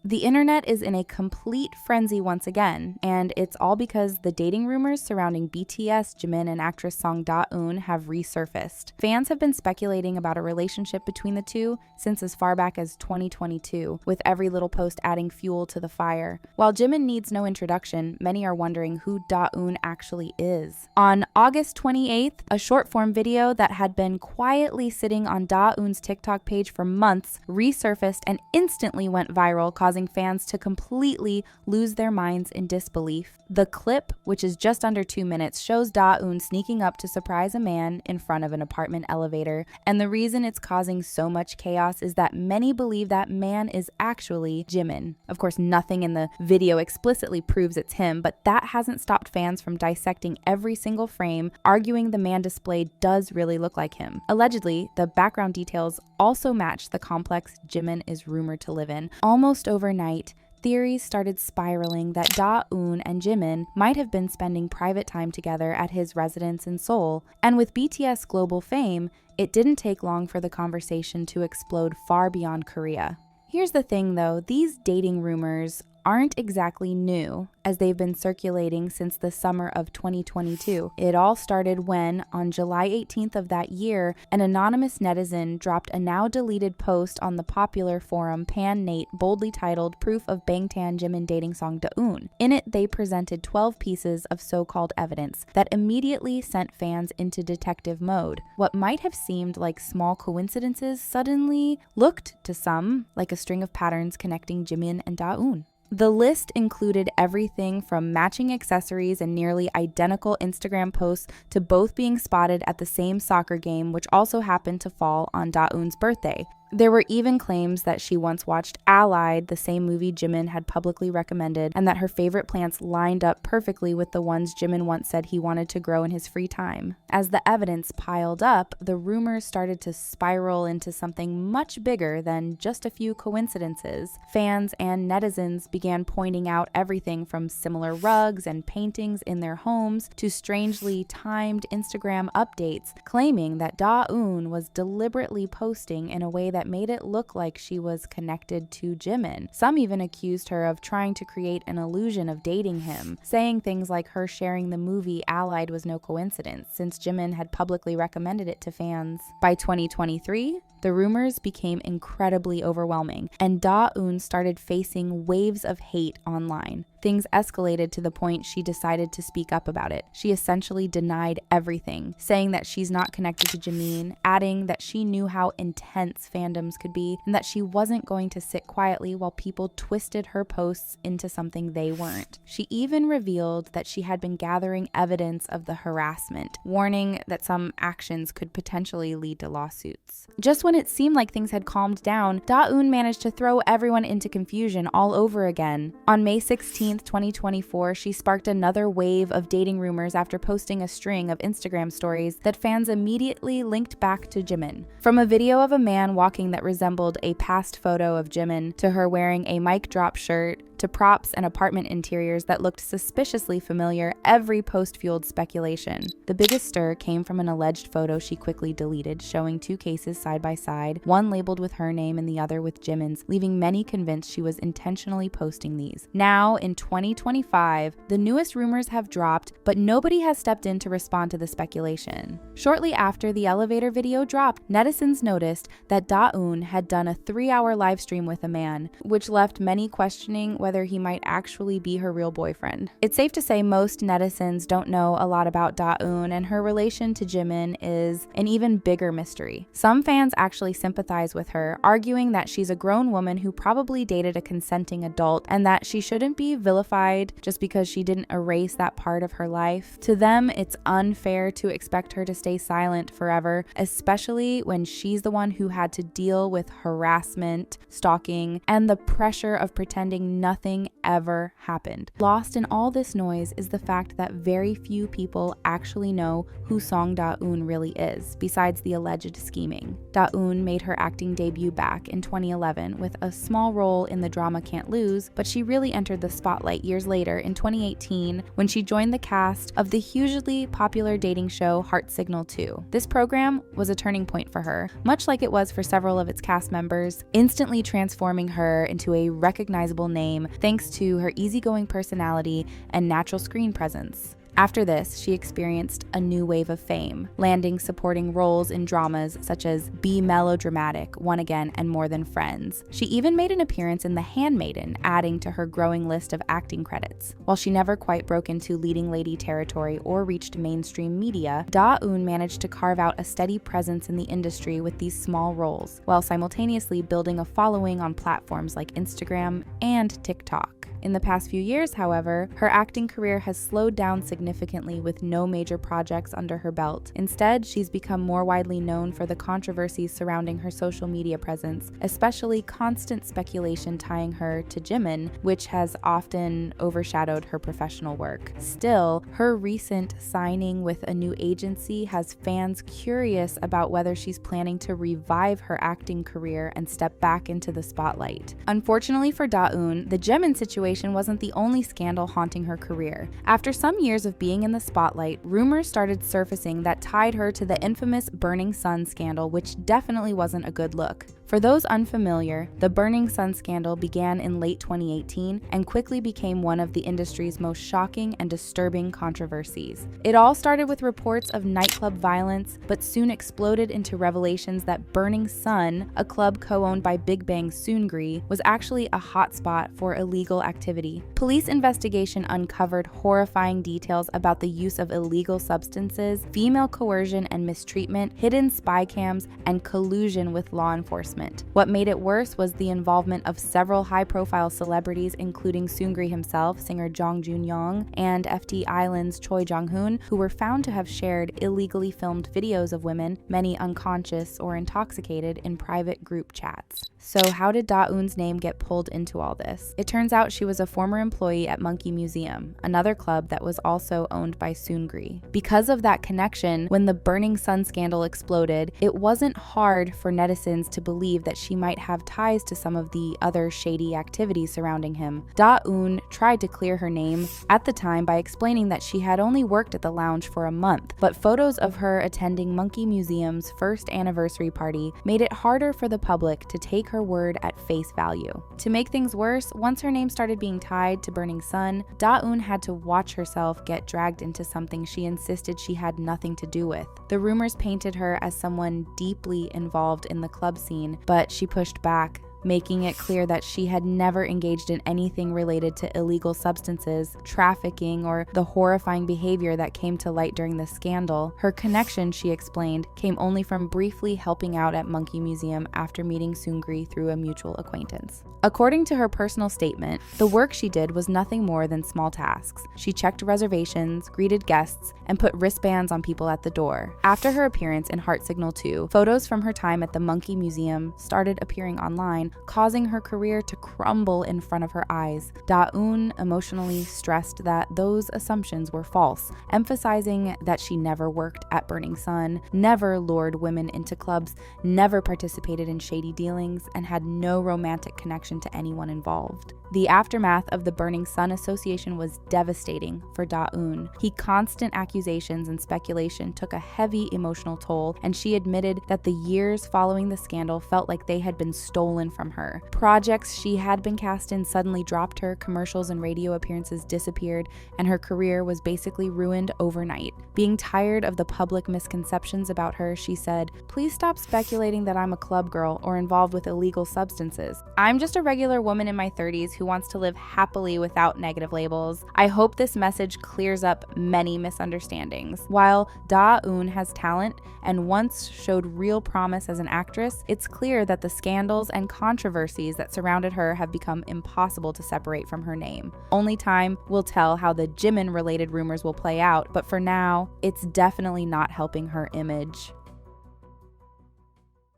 The internet is in a complete frenzy once again, and it's all because the dating rumors surrounding BTS Jimin and actress Song Da-eun have resurfaced. Fans have been speculating about a relationship between the two since as far back as 2022, with every little post adding fuel to the fire. While Jimin needs no introduction, many are wondering who Da-eun actually is. On August 28th, a short-form video that had been quietly sitting on Da-eun's TikTok page for months resurfaced and instantly went viral, causing fans to completely lose their minds in disbelief. The clip, which is just under 2 minutes, shows Da-eun sneaking up to surprise a man in front of an apartment elevator, and the reason it's causing so much chaos is that many believe that man is actually Jimin. Of course, nothing in the video explicitly proves it's him, but that hasn't stopped fans from dissecting every single frame, arguing the man displayed does really look like him. Allegedly, the background details also match the complex Jimin is rumored to live in. Almost overnight, theories started spiraling that Da-eun and Jimin might have been spending private time together at his residence in Seoul, and with BTS global fame, it didn't take long for the conversation to explode far beyond Korea. Here's the thing though, these dating rumors aren't exactly new, as they've been circulating since the summer of 2022. It all started when, on July 18th of that year, an anonymous netizen dropped a now-deleted post on the popular forum PanNate boldly titled Proof of Bangtan Jimin Dating Song Da-eun. In it, they presented 12 pieces of so-called evidence that immediately sent fans into detective mode. What might have seemed like small coincidences suddenly looked, to some, like a string of patterns connecting Jimin and Da-eun. The list included everything from matching accessories and nearly identical Instagram posts to both being spotted at the same soccer game, which also happened to fall on Da-eun's birthday. There were even claims that she once watched Allied, the same movie Jimin had publicly recommended, and that her favorite plants lined up perfectly with the ones Jimin once said he wanted to grow in his free time. As the evidence piled up, the rumors started to spiral into something much bigger than just a few coincidences. Fans and netizens began pointing out everything from similar rugs and paintings in their homes to strangely timed Instagram updates, claiming that Da-eun was deliberately posting in a way that made it look like she was connected to Jimin. Some even accused her of trying to create an illusion of dating him, saying things like her sharing the movie Allied was no coincidence, since Jimin had publicly recommended it to fans. By 2023, the rumors became incredibly overwhelming, and Da-eun started facing waves of hate online. Things escalated to the point she decided to speak up about it. She essentially denied everything, saying that she's not connected to Jimin, adding that she knew how intense fandoms could be, and that she wasn't going to sit quietly while people twisted her posts into something they weren't. She even revealed that she had been gathering evidence of the harassment, warning that some actions could potentially lead to lawsuits. Just when it seemed like things had calmed down, Da-eun managed to throw everyone into confusion all over again. On May 16th, 2024, she sparked another wave of dating rumors after posting a string of Instagram stories that fans immediately linked back to Jimin. From a video of a man walking that resembled a past photo of Jimin, to her wearing a mic drop shirt, to props and apartment interiors that looked suspiciously familiar, every post fueled speculation. The biggest stir came from an alleged photo she quickly deleted, showing two cases side by side, one labeled with her name and the other with Jimin's, leaving many convinced she was intentionally posting these. Now, in 2025, the newest rumors have dropped, but nobody has stepped in to respond to the speculation. Shortly after the elevator video dropped, netizens noticed that Da-eun had done a 3-hour live stream with a man, which left many questioning whether he might actually be her real boyfriend. It's safe to say most netizens don't know a lot about Da-eun, and her relation to Jimin is an even bigger mystery. Some fans actually sympathize with her, arguing that she's a grown woman who probably dated a consenting adult and that she shouldn't be vilified just because she didn't erase that part of her life. To them, it's unfair to expect her to stay silent forever, especially when she's the one who had to deal with harassment, stalking, and the pressure of pretending nothing nothing ever happened. Lost in all this noise is the fact that very few people actually know who Song Da-eun really is, besides the alleged scheming. Da-eun made her acting debut back in 2011 with a small role in the drama Can't Lose, but she really entered the spotlight years later in 2018 when she joined the cast of the hugely popular dating show Heart Signal 2. This program was a turning point for her, much like it was for several of its cast members, instantly transforming her into a recognizable name thanks to her easygoing personality and natural screen presence. After this, she experienced a new wave of fame, landing supporting roles in dramas such as Be Melodramatic, One Again, and More Than Friends. She even made an appearance in The Handmaiden, adding to her growing list of acting credits. While she never quite broke into leading lady territory or reached mainstream media, Da-eun managed to carve out a steady presence in the industry with these small roles, while simultaneously building a following on platforms like Instagram and TikTok. In the past few years, however, her acting career has slowed down significantly with no major projects under her belt. Instead, she's become more widely known for the controversies surrounding her social media presence, especially constant speculation tying her to Jimin, which has often overshadowed her professional work. Still, her recent signing with a new agency has fans curious about whether she's planning to revive her acting career and step back into the spotlight. Unfortunately for Da-eun, the Jimin situation wasn't the only scandal haunting her career. After some years of being in the spotlight, rumors started surfacing that tied her to the infamous Burning Sun scandal, which definitely wasn't a good look. For those unfamiliar, the Burning Sun scandal began in late 2018 and quickly became one of the industry's most shocking and disturbing controversies. It all started with reports of nightclub violence, but soon exploded into revelations that Burning Sun, a club co-owned by Big Bang Seungri, was actually a hotspot for illegal activity. Police investigation uncovered horrifying details about the use of illegal substances, female coercion and mistreatment, hidden spy cams, and collusion with law enforcement. What made it worse was the involvement of several high-profile celebrities, including Seungri himself, singer Jong Jun-young, and FT Island's Choi Jong-hoon, who were found to have shared illegally filmed videos of women, many unconscious or intoxicated, in private group chats. So how did Da-eun's name get pulled into all this? It turns out she was a former employee at Monkey Museum, another club that was also owned by Seungri. Because of that connection, when the Burning Sun scandal exploded, it wasn't hard for netizens to believe that she might have ties to some of the other shady activities surrounding him. Da-eun tried to clear her name at the time by explaining that she had only worked at the lounge for a month, but photos of her attending Monkey Museum's first anniversary party made it harder for the public to take her word at face value. To make things worse, once her name started being tied to Burning Sun, Da-eun had to watch herself get dragged into something she insisted she had nothing to do with. The rumors painted her as someone deeply involved in the club scene, but she pushed back, making it clear that she had never engaged in anything related to illegal substances, trafficking, or the horrifying behavior that came to light during the scandal. Her connection, she explained, came only from briefly helping out at Monkey Museum after meeting Seungri through a mutual acquaintance. According to her personal statement, the work she did was nothing more than small tasks. She checked reservations, greeted guests, and put wristbands on people at the door. After her appearance in Heart Signal 2, photos from her time at the Monkey Museum started appearing online, causing her career to crumble in front of her eyes. Da-eun emotionally stressed that those assumptions were false, emphasizing that she never worked at Burning Sun, never lured women into clubs, never participated in shady dealings, and had no romantic connection to anyone involved. The aftermath of the Burning Sun association was devastating for Da-eun. Constant accusations and speculation took a heavy emotional toll, and she admitted that the years following the scandal felt like they had been stolen from her. Projects she had been cast in suddenly dropped her, commercials and radio appearances disappeared, and her career was basically ruined overnight. Being tired of the public misconceptions about her, she said, "Please stop speculating that I'm a club girl or involved with illegal substances. I'm just a regular woman in my 30s who wants to live happily without negative labels. I hope this message clears up many misunderstandings." While Da-eun has talent and once showed real promise as an actress, it's clear that the scandals and controversies that surrounded her have become impossible to separate from her name. Only time will tell how the Jimin-related rumors will play out, but for now, it's definitely not helping her image.